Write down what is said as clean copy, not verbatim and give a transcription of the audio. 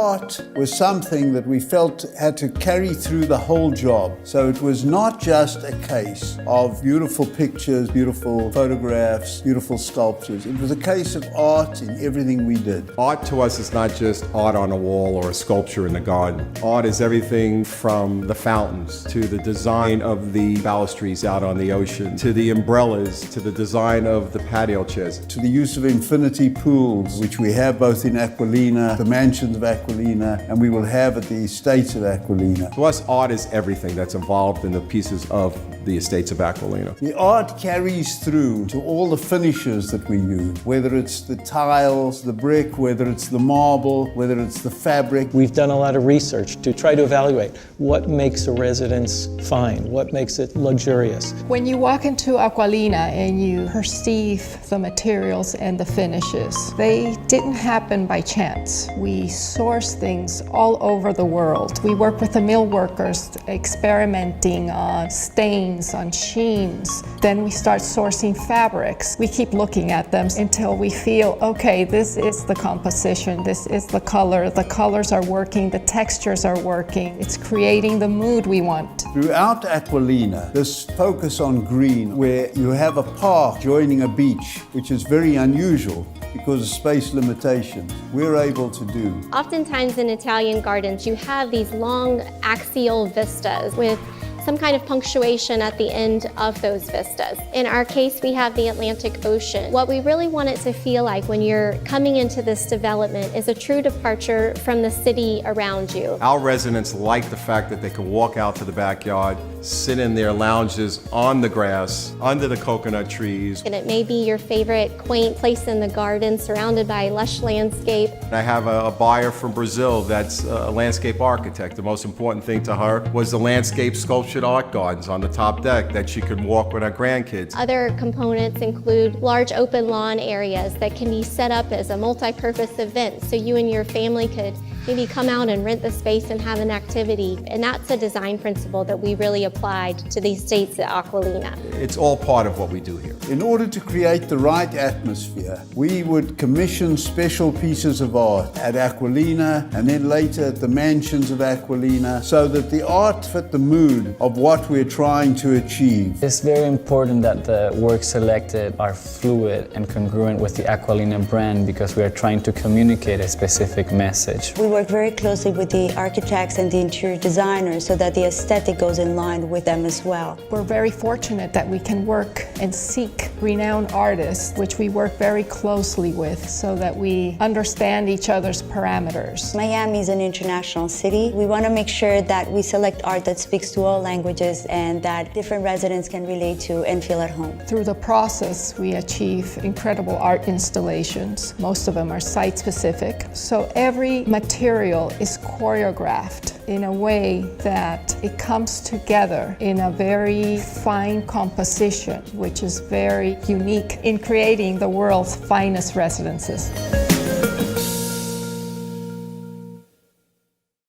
art was something that we felt had to carry through the whole job. So it was not just a case of beautiful pictures, beautiful photographs, beautiful sculptures. It was a case of art in everything we did. Art to us is not just art on a wall or a sculpture in the garden. Art is everything from the fountains to the design of the balustries out on the ocean, to the umbrellas, to the design of the patio chairs. To the use of infinity pools, which we have both in Acqualina, the mansions of Acqualina, and we will have at the estates of Acqualina. To us, art is everything that's involved in the pieces of the estates of Acqualina. The art carries through to all the finishes that we use, whether it's the tiles, the brick, whether it's the marble, whether it's the fabric. We've done a lot of research to try to evaluate what makes a residence fine, what makes it luxurious. When you walk into Acqualina and you perceive the materials and the finishes, they didn't happen by chance. We source things all over the world. We work with the mill workers experimenting on stains, on sheens. Then we start sourcing fabrics. We keep looking at them until we feel, okay, this is the composition, this is the colors are working, the textures are working. It's creating the mood we want. Throughout Acqualina, this focus on green, where you have a park joining a beach, which is very unusual because of space limitations, we're able to do. Oftentimes in Italian gardens, you have these long axial vistas with some kind of punctuation at the end of those vistas. In our case, we have the Atlantic Ocean. What we really want it to feel like when you're coming into this development is a true departure from the city around you. Our residents like the fact that they can walk out to the backyard, sit in their lounges on the grass, under the coconut trees. And it may be your favorite quaint place in the garden surrounded by lush landscape. I have a buyer from Brazil that's a landscape architect. The most important thing to her was the landscape sculptured art gardens on the top deck that she could walk with her grandkids. Other components include large open lawn areas that can be set up as a multi-purpose event, so you and your family could maybe come out and rent the space and have an activity. And that's a design principle that we really applied to the estates at Acqualina. It's all part of what we do here. In order to create the right atmosphere, we would commission special pieces of art at Acqualina and then later at the mansions of Acqualina so that the art fit the mood of what we're trying to achieve. It's very important that the works selected are fluid and congruent with the Acqualina brand because we are trying to communicate a specific message. We work very closely with the architects and the interior designers so that the aesthetic goes in line with them as well. We're very fortunate that we can work and seek renowned artists, which we work very closely with so that we understand each other's parameters. Miami is an international city. We want to make sure that we select art that speaks to all languages and that different residents can relate to and feel at home. Through the process, we achieve incredible art installations. Most of them are site-specific. So every material is choreographed in a way that it comes together in a very fine composition, which is very unique in creating the world's finest residences.